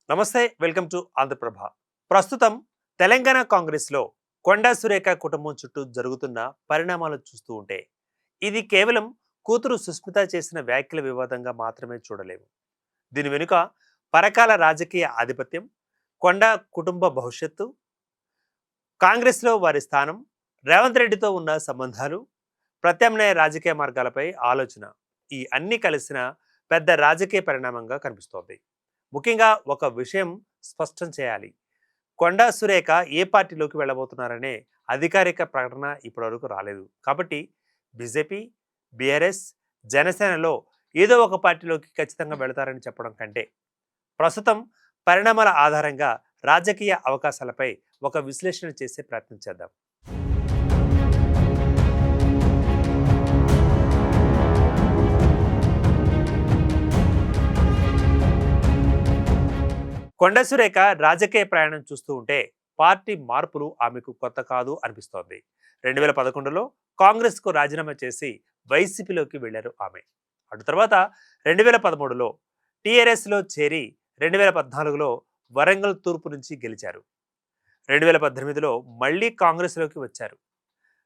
నమస్తే, welcome to Andhraprabha. ప్రస్తుతం తెలంగాణ కాంగ్రెస్లో కొండా సురేఖ కుటుంబం చుట్టూ జరుగుతున్న పరిణామాలు చూస్తూ ఉంటే ఇది కేవలం కూతురు సుస్మిత చేసిన వ్యాఖ్యల వివాదంగా మాత్రమే చూడలేము. దీని వెనుక పరకాల రాజకీయ ఆధిపత్యం, కొండా కుటుంబ భవిష్యత్తు, కాంగ్రెస్లో వారి స్థానం, రేవంత్ రెడ్డితో ఉన్న సంబంధాలు, ప్రత్యామ్నాయ రాజకీయ మార్గాలపై ఆలోచన, ఈ అన్ని కలిసిన పెద్ద రాజకీయ పరిణామంగా కనిపిస్తోంది. ముఖ్యంగా ఒక విషయం స్పష్టం చేయాలి. కొండా సురేఖ ఏ పార్టీలోకి వెళ్ళబోతున్నారనే అధికారిక ప్రకటన ఇప్పటివరకు రాలేదు. కాబట్టి బీజేపీ, బీఆర్ఎస్, జనసేనలో ఏదో ఒక పార్టీలోకి ఖచ్చితంగా వెళతారని చెప్పడం కంటే ప్రస్తుతం పరిణామాల ఆధారంగా రాజకీయ అవకాశాలపై ఒక విశ్లేషణ చేసే ప్రయత్నం చేద్దాం. కొండా సురేఖ రాజకీయ ప్రయాణం చూస్తూ ఉంటే పార్టీ మార్పులు ఆమెకు కొత్త కాదు అనిపిస్తోంది. 2011లో కాంగ్రెస్కు రాజీనామా చేసి వైసీపీలోకి వెళ్లారు ఆమె. అటు తర్వాత 2013లో టీఆర్ఎస్లో చేరి 2014లో వరంగల్ తూర్పు నుంచి గెలిచారు. 2018లో మళ్లీ కాంగ్రెస్లోకి వచ్చారు.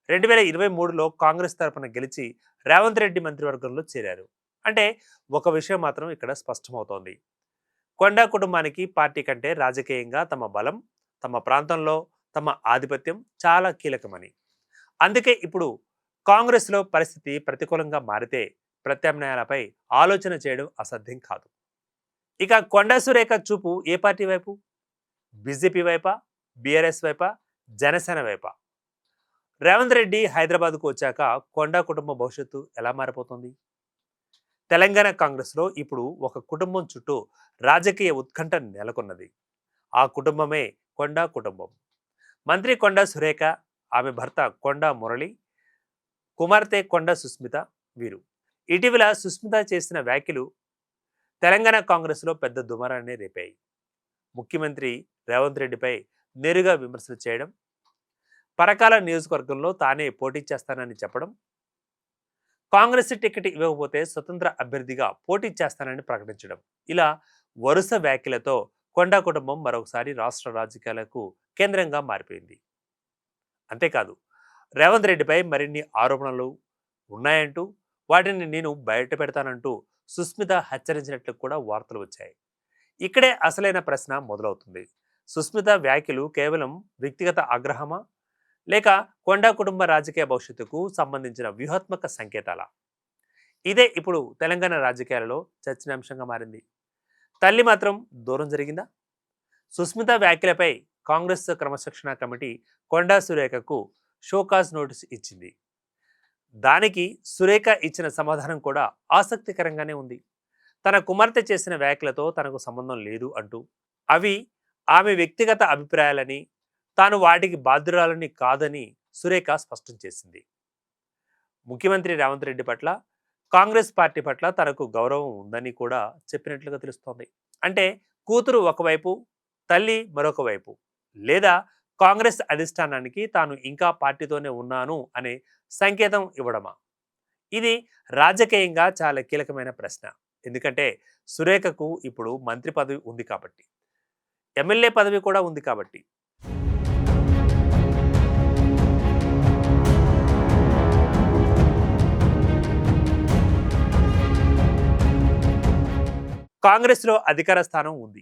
2023లో కాంగ్రెస్ తరపున గెలిచి రేవంత్ రెడ్డి మంత్రివర్గంలో చేరారు. అంటే ఒక విషయం మాత్రం ఇక్కడ స్పష్టమవుతోంది. కొండా కుటుంబానికి పార్టీ కంటే రాజకీయంగా తమ బలం, తమ ప్రాంతంలో తమ ఆధిపత్యం చాలా కీలకమని. అందుకే ఇప్పుడు కాంగ్రెస్లో పరిస్థితి ప్రతికూలంగా మారితే ప్రత్యామ్నాయాలపై ఆలోచన చేయడం అసాధ్యం కాదు. ఇక కొండా సురేఖ చూపు ఏ పార్టీ వైపు? బీజేపీ వైపా, బీఆర్ఎస్ వైపా, జనసేన వైపా? రేవంత్ రెడ్డి హైదరాబాద్కు వచ్చాక కొండా కుటుంబ భవిష్యత్తు ఎలా మారిపోతుంది? తెలంగాణ కాంగ్రెస్లో ఇప్పుడు ఒక కుటుంబం చుట్టూ రాజకీయ ఉత్కంఠ నెలకొన్నది. ఆ కుటుంబమే కొండా కుటుంబం. మంత్రి కొండా సురేఖ, ఆమె భర్త కొండా మురళి, కుమార్తె కొండా సుస్మిత వీరు. ఇటీవల సుస్మిత చేసిన వ్యాఖ్యలు తెలంగాణ కాంగ్రెస్లో పెద్ద దుమారాన్ని రేపాయి. ముఖ్యమంత్రి రేవంత్ రెడ్డిపై నేరుగా విమర్శలు చేయడం, పరకాల నియోజకవర్గంలో తానే పోటీ చేస్తానని చెప్పడం, కాంగ్రెస్ టికెట్ ఇవ్వకపోతే స్వతంత్ర అభ్యర్థిగా పోటీ చేస్తానని ప్రకటించడం, ఇలా వరుస వ్యాఖ్యలతో కొండా కుటుంబం మరొకసారి రాష్ట్ర రాజకీయాలకు కేంద్రంగా మారిపోయింది. అంతేకాదు, రేవంత్ రెడ్డిపై మరిన్ని ఆరోపణలు ఉన్నాయంటూ వాటిని నేను బయట పెడతానంటూ సుస్మిత హెచ్చరించినట్లు కూడా వార్తలు వచ్చాయి. ఇక్కడే అసలైన ప్రశ్న మొదలవుతుంది. సుస్మిత వ్యాఖ్యలు కేవలం వ్యక్తిగత ఆగ్రహమా, లేక కొండా కుటుంబ రాజకీయ భవిష్యత్తుకు సంబంధించిన వ్యూహాత్మక సంకేతాల? ఇదే ఇప్పుడు తెలంగాణ రాజకీయాలలో చర్చనీయాంశంగా మారింది. తల్లి మాత్రం దూరం జరిగిందా? సుస్మిత వ్యాఖ్యలపై కాంగ్రెస్ క్రమశిక్షణ కమిటీ కొండా సురేఖకు షోకాజ్ నోటీస్ ఇచ్చింది. దానికి సురేఖ ఇచ్చిన సమాధానం కూడా ఆసక్తికరంగానే ఉంది. తన కుమార్తె చేసిన వ్యాఖ్యలతో తనకు సంబంధం లేదు అంటూ, అవి ఆమె వ్యక్తిగత అభిప్రాయాలని, తాను వాటికి బాధ్యురాలని కాదని సురేఖ స్పష్టం చేసింది. ముఖ్యమంత్రి రేవంత్ రెడ్డి పట్ల, కాంగ్రెస్ పార్టీ పట్ల తనకు గౌరవం ఉందని కూడా చెప్పినట్లుగా తెలుస్తోంది. అంటే కూతురు ఒకవైపు, తల్లి మరొక వైపు, లేదా కాంగ్రెస్ అధిష్టానానికి తాను ఇంకా పార్టీతోనే ఉన్నాను అనే సంకేతం ఇవ్వడమా? ఇది రాజకీయంగా చాలా కీలకమైన ప్రశ్న. ఎందుకంటే సురేఖకు ఇప్పుడు మంత్రి పదవి ఉంది కాబట్టి, ఎమ్మెల్యే పదవి కూడా ఉంది కాబట్టి. కాంగ్రెస్లో అధికార స్థానం ఉంది.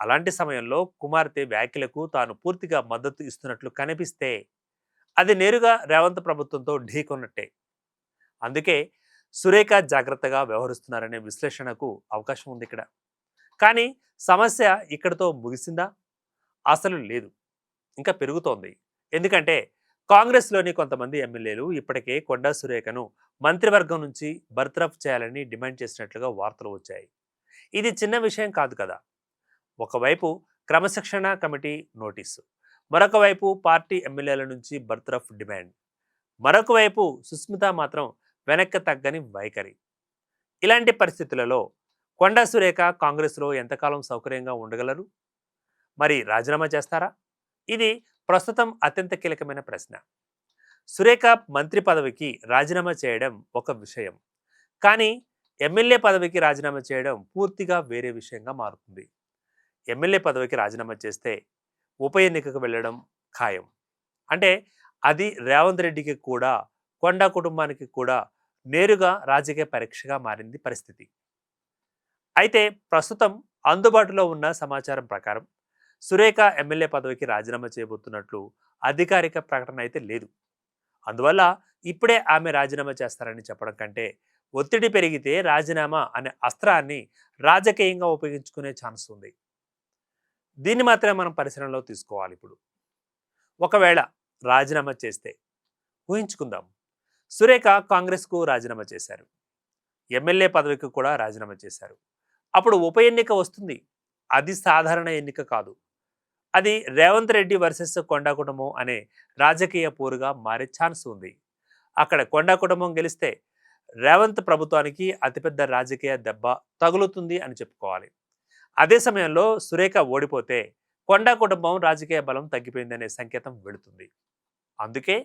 అలాంటి సమయంలో కుమార్తె వ్యాఖ్యలకు తాను పూర్తిగా మద్దతు ఇస్తున్నట్లు కనిపిస్తే అది నేరుగా రేవంత్ ప్రభుత్వంతో ఢీకొన్నట్టే. అందుకే సురేఖ జాగ్రత్తగా వ్యవహరిస్తున్నారనే విశ్లేషణకు అవకాశం ఉంది ఇక్కడ. కానీ సమస్య ఇక్కడితో ముగిసిందా? అసలు లేదు, ఇంకా పెరుగుతోంది. ఎందుకంటే కాంగ్రెస్లోని కొంతమంది ఎమ్మెల్యేలు ఇప్పటికే కొండా సురేఖను మంత్రివర్గం నుంచి బర్తరఫ్ చేయాలని డిమాండ్ చేసినట్లుగా వార్తలు వచ్చాయి. ఇది చిన్న విషయం కాదు కదా. ఒకవైపు క్రమశిక్షణ కమిటీ నోటీసు, మరొక వైపు పార్టీ ఎమ్మెల్యేల నుంచి బర్తరఫ్ డిమాండ్, మరొక వైపు సుస్మిత మాత్రం వెనక్కి తగ్గని వైఖరి. ఇలాంటి పరిస్థితులలో కొండా సురేఖ కాంగ్రెస్లో ఎంతకాలం సౌకర్యంగా ఉండగలరు? మరి రాజీనామా చేస్తారా? ఇది ప్రస్తుతం అత్యంత కీలకమైన ప్రశ్న. సురేఖ మంత్రి పదవికి రాజీనామా చేయడం ఒక విషయం, కానీ ఎమ్మెల్యే పదవికి రాజీనామా చేయడం పూర్తిగా వేరే విషయంగా మారుతుంది. ఎమ్మెల్యే పదవికి రాజీనామా చేస్తే ఉప ఎన్నికకు వెళ్ళడం ఖాయం. అంటే అది రేవంత్ రెడ్డికి కూడా, కొండా కుటుంబానికి కూడా నేరుగా రాజకీయ పరీక్షగా మారింది పరిస్థితి. అయితే ప్రస్తుతం అందుబాటులో ఉన్న సమాచారం ప్రకారం సురేఖ ఎమ్మెల్యే పదవికి రాజీనామా చేయబోతున్నట్లు అధికారిక ప్రకటన అయితే లేదు. అందువల్ల ఇప్పుడే ఆమె రాజీనామా చేస్తారని చెప్పడం కంటే, ఒత్తిడి పెరిగితే రాజీనామా అనే అస్త్రాన్ని రాజకీయంగా ఉపయోగించుకునే ఛాన్స్ ఉంది. దీన్ని మాత్రమే మనం పరిశీలనలో తీసుకోవాలి. ఇప్పుడు ఒకవేళ రాజీనామా చేస్తే, ఊహించుకుందాం, సురేఖ కాంగ్రెస్కు రాజీనామా చేశారు, ఎమ్మెల్యే పదవికి కూడా రాజీనామా చేశారు. అప్పుడు ఉప ఎన్నిక వస్తుంది. అది సాధారణ ఎన్నిక కాదు. అది రేవంత్ రెడ్డి వర్సెస్ కొండా కుటుంబం అనే రాజకీయ పోరుగా మారే ఛాన్స్ ఉంది. అక్కడ కొండా కుటుంబం గెలిస్తే రేవంత్ ప్రభుత్వానికి అతిపెద్ద రాజకీయ దెబ్బ తగులుతుంది అని చెప్పుకోవాలి. అదే సమయంలో సురేఖ ఓడిపోతే కొండా కుటుంబం రాజకీయ బలం తగ్గిపోయిందనే సంకేతం వెళుతుంది. అందుకే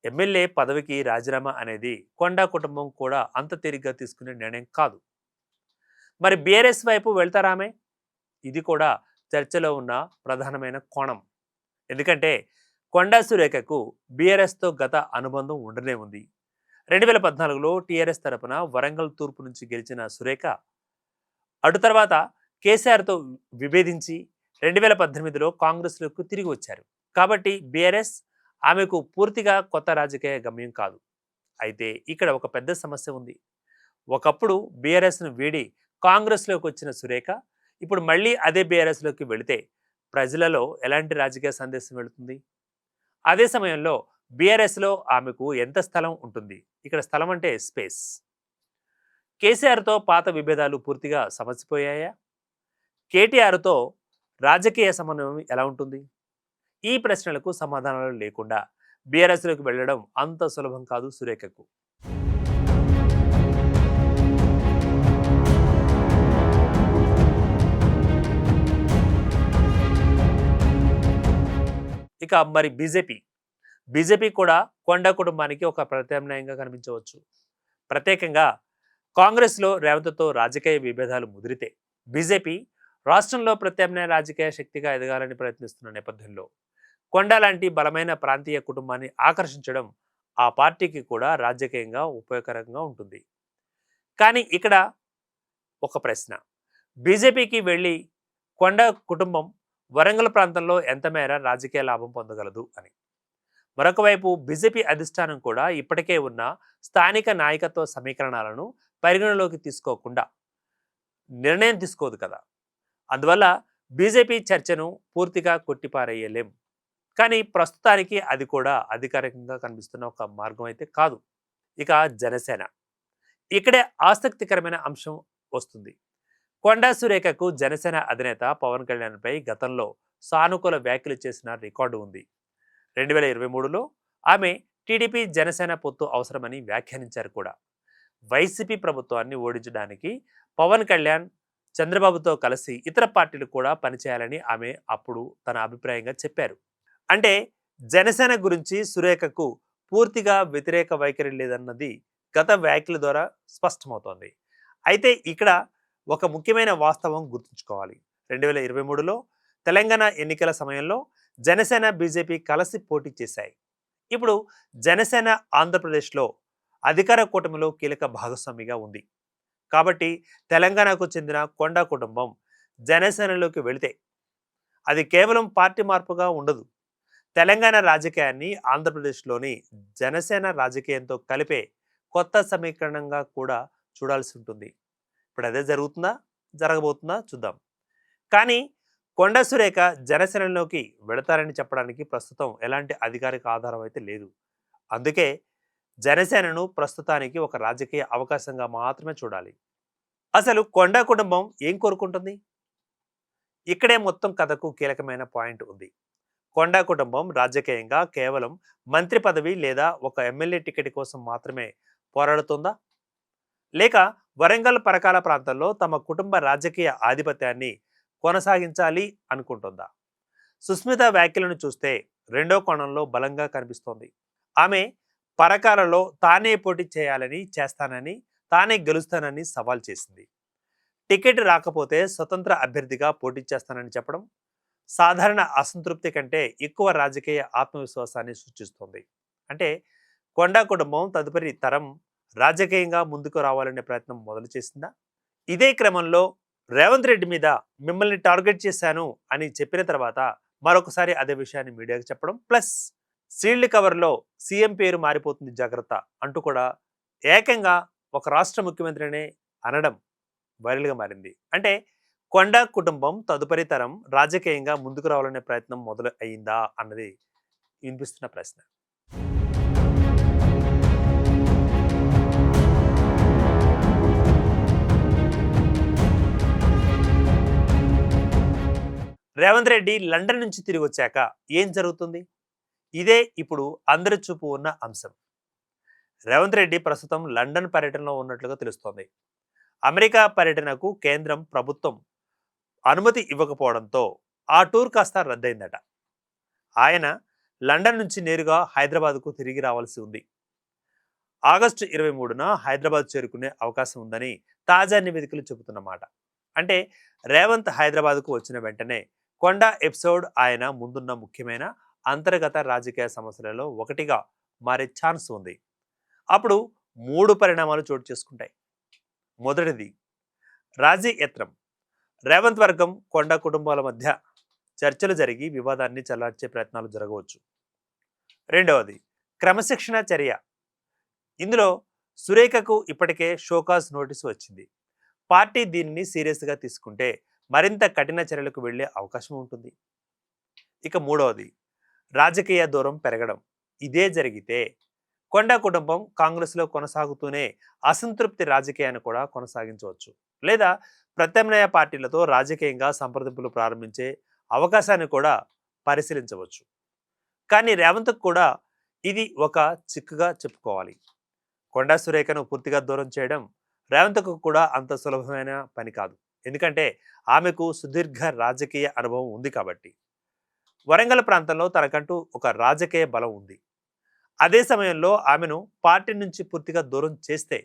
ఎమ్మెల్యే పదవికి రాజీనామా అనేది కొండా కుటుంబం కూడా అంత తేలిగ్గా తీసుకునే నిర్ణయం కాదు. మరి బీఆర్ఎస్ వైపు వెళ్తారామే? ఇది కూడా చర్చలో ఉన్న ప్రధానమైన కోణం. ఎందుకంటే కొండా సురేఖకు బీఆర్ఎస్తో గత అనుబంధం ఉండనే ఉంది. 2014లో టీఆర్ఎస్ తరపున వరంగల్ తూర్పు నుంచి గెలిచిన సురేఖ అటు తర్వాత కేసీఆర్తో విభేదించి 2018లో కాంగ్రెస్లోకి తిరిగి వచ్చారు. కాబట్టి బీఆర్ఎస్ ఆమెకు పూర్తిగా కొత్త రాజకీయ గమ్యం కాదు. అయితే ఇక్కడ ఒక పెద్ద సమస్య ఉంది. ఒకప్పుడు బీఆర్ఎస్ను వీడి కాంగ్రెస్లోకి వచ్చిన సురేఖ ఇప్పుడు మళ్ళీ అదే బీఆర్ఎస్లోకి వెళితే ప్రజలలో ఎలాంటి రాజకీయ సందేశం వెళుతుంది? అదే సమయంలో బీఆర్ఎస్లో ఆమెకు ఎంత స్థలం ఉంటుంది? ఇక్కడ స్థలం అంటే స్పేస్. కేసీఆర్తో పాత విభేదాలు పూర్తిగా సమసిపోయాయా? కేటీఆర్తో రాజకీయ సమన్వయం ఎలా ఉంటుంది? ఈ ప్రశ్నలకు సమాధానాలు లేకుండా బీఆర్ఎస్లోకి వెళ్ళడం అంత సులభం కాదు సురేఖకు. ఇక మరి బీజేపీ కూడా కొండా కుటుంబానికి ఒక ప్రత్యామ్నాయంగా కనిపించవచ్చు. ప్రత్యేకంగా కాంగ్రెస్లో రేవంత్తో రాజకీయ విభేదాలు ముదిరితే బీజేపీ రాష్ట్రంలో ప్రత్యామ్నాయ రాజకీయ శక్తిగా ఎదగాలని ప్రయత్నిస్తున్న నేపథ్యంలో కొండా లాంటి బలమైన ప్రాంతీయ కుటుంబాన్ని ఆకర్షించడం ఆ పార్టీకి కూడా రాజకీయంగా ఉపయోగకరంగా ఉంటుంది. కానీ ఇక్కడ ఒక ప్రశ్న, బీజేపీకి వెళ్ళి కొండా కుటుంబం వరంగల్ ప్రాంతంలో ఎంత మేర రాజకీయ లాభం పొందగలదు అని. మరొక వైపు బీజేపీ అధిష్టానం కూడా ఇప్పటికే ఉన్న స్థానిక నాయకత్వ సమీకరణాలను పరిగణలోకి తీసుకోకుండా నిర్ణయం తీసుకోదు కదా. అందువల్ల బీజేపీ చర్చను పూర్తిగా కొట్టిపారేయలేం. కానీ ప్రస్తుతానికి అది కూడా అధికారికంగా కనిపిస్తున్న ఒక మార్గం అయితే కాదు. ఇక జనసేన, ఇక్కడే ఆసక్తికరమైన అంశం వస్తుంది. కొండా సురేఖకు జనసేన అధినేత పవన్ కళ్యాణ్పై గతంలో సానుకూల వ్యాఖ్యలు చేసిన రికార్డు ఉంది. 2023లో ఆమె టీడీపీ జనసేన పొత్తు అవసరమని వ్యాఖ్యానించారు కూడా. వైసీపీ ప్రభుత్వాన్ని ఓడించడానికి పవన్ కళ్యాణ్ చంద్రబాబుతో కలిసి ఇతర పార్టీలు కూడా పనిచేయాలని ఆమె అప్పుడు తన అభిప్రాయంగా చెప్పారు. అంటే జనసేన గురించి సురేఖకు పూర్తిగా వ్యతిరేక వైఖరి లేదన్నది గత వ్యాఖ్యల ద్వారా స్పష్టమవుతోంది. అయితే ఇక్కడ ఒక ముఖ్యమైన వాస్తవం గుర్తుంచుకోవాలి. 2023లో తెలంగాణ ఎన్నికల సమయంలో జనసేన బీజేపీ కలిసి పోటీ చేశాయి. ఇప్పుడు జనసేన ఆంధ్రప్రదేశ్లో అధికార కూటమిలో కీలక భాగస్వామిగా ఉంది. కాబట్టి తెలంగాణకు చెందిన కొండా కుటుంబం జనసేనలోకి వెళితే అది కేవలం పార్టీ మార్పుగా ఉండదు. తెలంగాణ రాజకీయాన్ని ఆంధ్రప్రదేశ్లోని జనసేన రాజకీయంతో కలిపే కొత్త సమీకరణంగా కూడా చూడాల్సి ఉంటుంది. ఇప్పుడు అదే జరగబోతుందా చూద్దాం. కానీ కొండా సురేఖ జనసేనలోకి వెళతారని చెప్పడానికి ప్రస్తుతం ఎలాంటి అధికారిక ఆధారం అయితే లేదు. అందుకే జనసేనను ప్రస్తుతానికి ఒక రాజకీయ అవకాశంగా మాత్రమే చూడాలి. అసలు కొండా కుటుంబం ఏం కోరుకుంటుంది? ఇక్కడే మొత్తం కథకు కీలకమైన పాయింట్ ఉంది. కొండా కుటుంబం రాజకీయంగా కేవలం మంత్రి పదవి లేదా ఒక ఎమ్మెల్యే టికెట్ కోసం మాత్రమే పోరాడుతుందా? లేక వరంగల్ పరకాల ప్రాంతంలో తమ కుటుంబ రాజకీయ ఆధిపత్యాన్ని కొనసాగించాలి అనుకుంటుందా? సుస్మిత వ్యాఖ్యలను చూస్తే రెండో కోణంలో బలంగా కనిపిస్తోంది. ఆమె పరకాలలో తానే పోటీ చేయాలని, చేస్తానని, తానే గెలుస్తానని సవాల్ చేసింది. టికెట్ రాకపోతే స్వతంత్ర అభ్యర్థిగా పోటీ చేస్తానని చెప్పడం సాధారణ అసంతృప్తి కంటే ఎక్కువ రాజకీయ ఆత్మవిశ్వాసాన్ని సూచిస్తుంది. అంటే కొండా కుటుంబం తదుపరి తరం రాజకీయంగా ముందుకు రావాలనే ప్రయత్నం మొదలు చేసిందా? ఇదే క్రమంలో రేవంత్ రెడ్డి మీద మిమ్మల్ని టార్గెట్ చేశాను అని చెప్పిన తర్వాత మరొకసారి అదే విషయాన్ని మీడియాకు చెప్పడం, ప్లస్ సీల్డ్ కవర్లో సీఎం పేరు మారిపోతుంది జాగ్రత్త అంటూ కూడా ఏకంగా ఒక రాష్ట్ర ముఖ్యమంత్రినే అనడం వైరల్గా మారింది. అంటే కొండా కుటుంబం తదుపరి తరం రాజకీయంగా ముందుకు రావాలనే ప్రయత్నం మొదలు అయిందా అన్నది వినిపిస్తున్న ప్రశ్న. రేవంత్ రెడ్డి లండన్ నుంచి తిరిగి వచ్చాక ఏం జరుగుతుంది? ఇదే ఇప్పుడు అందరి చూపు ఉన్న అంశం. రేవంత్ రెడ్డి ప్రస్తుతం లండన్ పర్యటనలో ఉన్నట్లుగా తెలుస్తోంది. అమెరికా పర్యటనకు కేంద్రం ప్రభుత్వం అనుమతి ఇవ్వకపోవడంతో ఆ టూర్ కాస్త రద్దయిందట. ఆయన లండన్ నుంచి నేరుగా హైదరాబాద్కు తిరిగి రావాల్సి ఉంది. ఆగస్టు 23న హైదరాబాద్ చేరుకునే అవకాశం ఉందని తాజా నివేదికలు చెబుతున్నమాట. అంటే రేవంత్ హైదరాబాద్కు వచ్చిన వెంటనే కొండా ఎపిసోడ్ ఆయన ముందున్న ముఖ్యమైన అంతర్గత రాజకీయ సమస్యలలో ఒకటిగా మారే ఛాన్స్ ఉంది. అప్పుడు 3 పరిణామాలు చోటు చేసుకుంటాయి. మొదటిది రాజీ యత్నం. రేవంత్ వర్గం కొండా కుటుంబాల మధ్య చర్చలు జరిగి వివాదాన్ని చల్లార్చే ప్రయత్నాలు జరగవచ్చు. రెండవది క్రమశిక్షణ చర్య. ఇందులో సురేఖకు ఇప్పటికే షోకాజ్ నోటీసు వచ్చింది. పార్టీ దీన్ని సీరియస్గా తీసుకుంటే మరింత కఠిన చర్యలకు వెళ్లే అవకాశం ఉంటుంది. ఇక మూడవది రాజకీయ దూరం పెరగడం. ఇదే జరిగితే కొండా కుటుంబం కాంగ్రెస్లో కొనసాగుతూనే అసంతృప్తి రాజకీయాన్ని కూడా కొనసాగించవచ్చు, లేదా ప్రత్యామ్నాయ పార్టీలతో రాజకీయంగా సంప్రదింపులు ప్రారంభించే అవకాశాన్ని కూడా పరిశీలించవచ్చు. కానీ రేవంత్కు కూడా ఇది ఒక చిక్కుగా చెప్పుకోవాలి. కొండా సురేఖను పూర్తిగా దూరం చేయడం రేవంత్కు కూడా అంత సులభమైన పని కాదు. ఎందుకంటే ఆమెకు సుదీర్ఘ రాజకీయ అనుభవం ఉంది కాబట్టి. వరంగల్ ప్రాంతంలో తనకంటూ ఒక రాజకీయ బలం ఉంది. అదే సమయంలో ఆమెను పార్టీ నుంచి పూర్తిగా దూరం చేస్తే,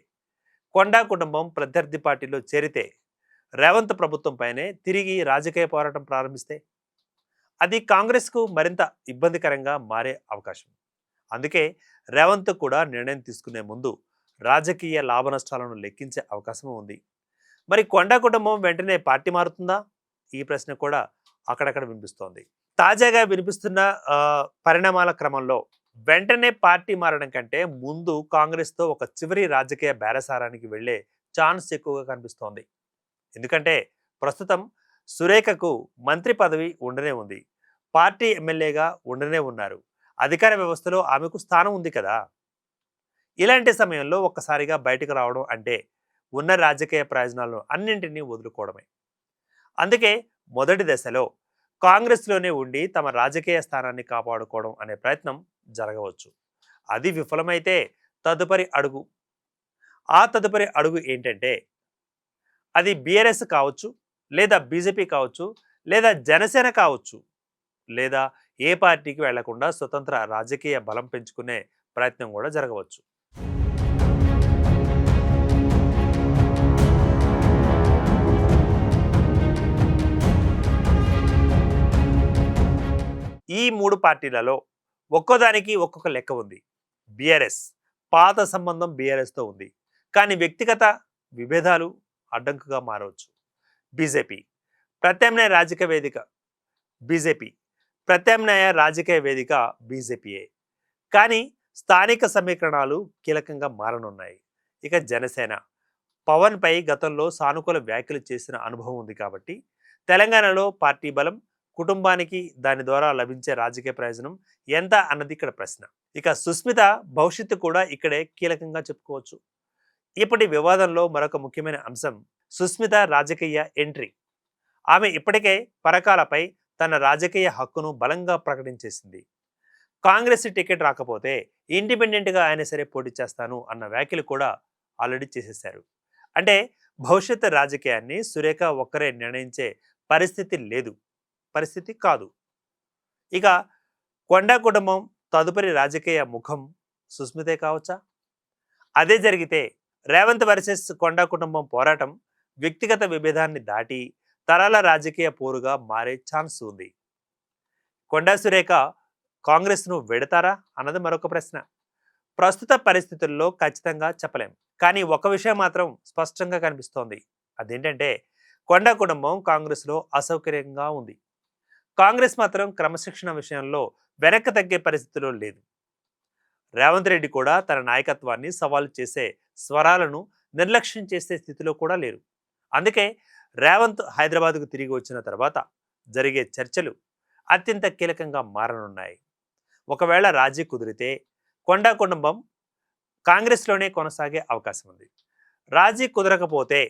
కొండా కుటుంబం ప్రత్యర్థి పార్టీలో చేరితే, రేవంత్ ప్రభుత్వంపైనే తిరిగి రాజకీయ పోరాటం ప్రారంభిస్తే అది కాంగ్రెస్కు మరింత ఇబ్బందికరంగా మారే అవకాశం. అందుకే రేవంత్ కూడా నిర్ణయం తీసుకునే ముందు రాజకీయ లాభ నష్టాలను లెక్కించే అవకాశం ఉంది. మరి కొండా కుటుంబం వెంటనే పార్టీ మారుతుందా? ఈ ప్రశ్న కూడా అక్కడక్కడ వినిపిస్తోంది. తాజాగా వినిపిస్తున్న పరిణామాల క్రమంలో వెంటనే పార్టీ మారడం కంటే ముందు కాంగ్రెస్తో ఒక చివరి రాజకీయ బేరసారానికి వెళ్లే ఛాన్స్ ఎక్కువగా కనిపిస్తోంది. ఎందుకంటే ప్రస్తుతం సురేఖకు మంత్రి పదవి ఉండనే ఉంది, పార్టీ ఎమ్మెల్యేగా ఉండనే ఉన్నారు, అధికార వ్యవస్థలో ఆమెకు స్థానం ఉంది కదా. ఇలాంటి సమయంలో ఒక్కసారిగా బయటకు రావడం అంటే ఉన్న రాజకీయ ప్రయోజనాలను అన్నింటినీ వదులుకోవడమే. అందుకే మొదటి దశలో కాంగ్రెస్లోనే ఉండి తమ రాజకీయ స్థానాన్ని కాపాడుకోవడం అనే ప్రయత్నం జరగవచ్చు. అది విఫలమైతే తదుపరి అడుగు తదుపరి అడుగు ఏంటంటే, అది బీఆర్ఎస్ కావచ్చు, లేదా బీజేపీ కావచ్చు, లేదా జనసేన కావచ్చు, లేదా ఏ పార్టీకి వెళ్లకుండా స్వతంత్ర రాజకీయ బలం పెంచుకునే ప్రయత్నం కూడా జరగవచ్చు. ఈ 3 పార్టీలలో ఒక్కోదానికి ఒక్కొక్క లెక్క ఉంది. బీఆర్ఎస్ పాత సంబంధం బీఆర్ఎస్తో ఉంది, కానీ వ్యక్తిగత విభేదాలు అడ్డంకుగా మారవచ్చు. బీజేపీ ప్రత్యామ్నాయ రాజకీయ వేదిక బీజేపీ ప్రత్యామ్నాయ రాజకీయ వేదిక బీజేపీయే, కానీ స్థానిక సమీకరణాలు కీలకంగా మారనున్నాయి. ఇక జనసేన పవన్పై గతంలో సానుకూల వ్యాఖ్యలు చేసిన అనుభవం ఉంది కాబట్టి తెలంగాణలో పార్టీ బలం, కుటుంబానికి దాని ద్వారా లభించే రాజకీయ ప్రయోజనం ఎంత అన్నది ఇక్కడ ప్రశ్న. ఇక సుస్మిత భవిష్యత్తు కూడా ఇక్కడే కీలకంగా చెప్పుకోవచ్చు. ఇప్పటి వివాదంలో మరొక ముఖ్యమైన అంశం సుస్మిత రాజకీయ ఎంట్రీ. ఆమె ఇప్పటికే పరకాలపై తన రాజకీయ హక్కును బలంగా ప్రకటించేసింది. కాంగ్రెస్ టికెట్ రాకపోతే ఇండిపెండెంట్గా ఆయన సరే పోటీ చేస్తాను అన్న వ్యాఖ్యలు కూడా ఆల్రెడీ చేసేశారు. అంటే భవిష్యత్తు రాజకీయాన్ని సురేఖ ఒక్కరే నిర్ణయించే పరిస్థితి కాదు. ఇక కొండా కుటుంబం తదుపరి రాజకీయ ముఖం సుస్మితే కావచ్చా? అదే జరిగితే రేవంత్ వర్సెస్ కొండా కుటుంబం పోరాటం వ్యక్తిగత విభేదాన్ని దాటి తరాల రాజకీయ పోరుగా మారే ఛాన్స్ ఉంది. కొండా సురేఖ కాంగ్రెస్ను వెడతారా అన్నది మరొక ప్రశ్న. ప్రస్తుత పరిస్థితుల్లో ఖచ్చితంగా చెప్పలేం. కానీ ఒక విషయం మాత్రం స్పష్టంగా కనిపిస్తోంది. అదేంటంటే కొండా కుటుంబం కాంగ్రెస్లో అసౌకర్యంగా ఉంది. కాంగ్రెస్ మాత్రం క్రమశిక్షణ విషయంలో వెనక్కి తగ్గే పరిస్థితిలో లేదు. రేవంత్ రెడ్డి కూడా తన నాయకత్వాన్ని సవాలు చేసే స్వరాలను నిర్లక్ష్యం చేసే స్థితిలో కూడా లేరు. అందుకే రేవంత్ హైదరాబాద్కు తిరిగి వచ్చిన తర్వాత జరిగే చర్చలు అత్యంత కీలకంగా మారనున్నాయి. ఒకవేళ రాజీ కుదిరితే కొండా కుటుంబం కాంగ్రెస్లోనే కొనసాగే అవకాశం ఉంది. రాజీ కుదరకపోతే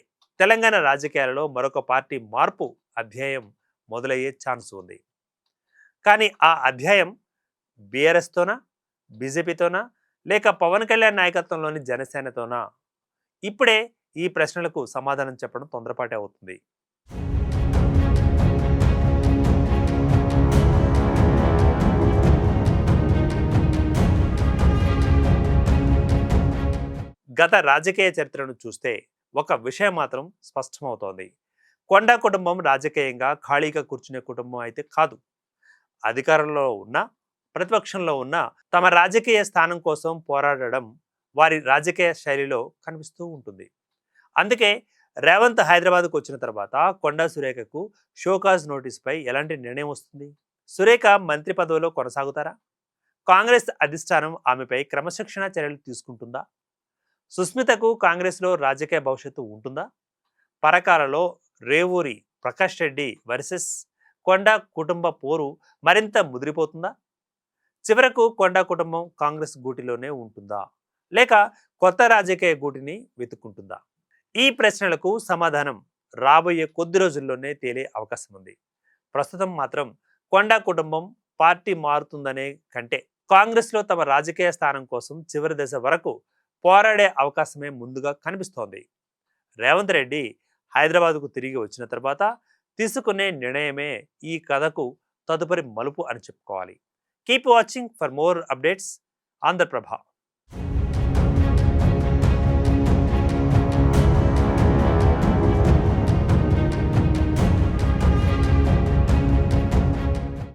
తెలంగాణ రాజకీయాలలో మరొక పార్టీ మార్పు అధ్యాయం మొదలయ్యే ఛాన్స్ ఉంది. కానీ ఆ అధ్యాయం బీఆర్ఎస్తోనా, బీజేపీతోనా, లేక పవన్ కళ్యాణ్ నాయకత్వంలోని జనసేనతోనా? ఇప్పుడే ఈ ప్రశ్నలకు సమాధానం చెప్పడం తొందరపాటే అవుతుంది. గత రాజకీయ చరిత్రను చూస్తే ఒక విషయం మాత్రం స్పష్టమవుతోంది. కొండా కుటుంబం రాజకీయంగా ఖాళీగా కూర్చునే కుటుంబం అయితే కాదు. అధికారంలో ఉన్న, ప్రతిపక్షంలో ఉన్న తమ రాజకీయ స్థానం కోసం పోరాడడం వారి రాజకీయ శైలిలో కనిపిస్తూ ఉంటుంది. అందుకే రేవంత్ హైదరాబాద్కు వచ్చిన తర్వాత కొండా సురేఖకు షోకాజ్ నోటీస్పై ఎలాంటి నిర్ణయం వస్తుంది? సురేఖ మంత్రి పదవిలో కొనసాగుతారా? కాంగ్రెస్ అధిష్టానం ఆమెపై క్రమశిక్షణ చర్యలు తీసుకుంటుందా? సుస్మితకు కాంగ్రెస్లో రాజకీయ భవిష్యత్తు ఉంటుందా? పరకాలలో రేవూరి ప్రకాష్ రెడ్డి వర్సెస్ కొండా కుటుంబ పోరు మరింత ముదిరిపోతుందా? చివరకు కొండా కుటుంబం కాంగ్రెస్ గూటిలోనే ఉంటుందా, లేక కొత్త రాజకీయ గూటిని వెతుక్కుంటుందా? ఈ ప్రశ్నలకు సమాధానం రాబోయే కొద్ది రోజుల్లోనే తేలే అవకాశం ఉంది. ప్రస్తుతం మాత్రం కొండా కుటుంబం పార్టీ మారుతుందనే కంటే కాంగ్రెస్లో తమ రాజకీయ స్థానం కోసం చివరి దశ వరకు పోరాడే అవకాశమే ముందుగా కనిపిస్తోంది. రేవంత్ రెడ్డి హైదరాబాద్కు తిరిగి వచ్చిన తర్వాత తీసుకునే నిర్ణయమే ఈ కథకు తదుపరి మలుపు అని చెప్పుకోవాలి. Keep watching for more updates. Andhraprabha.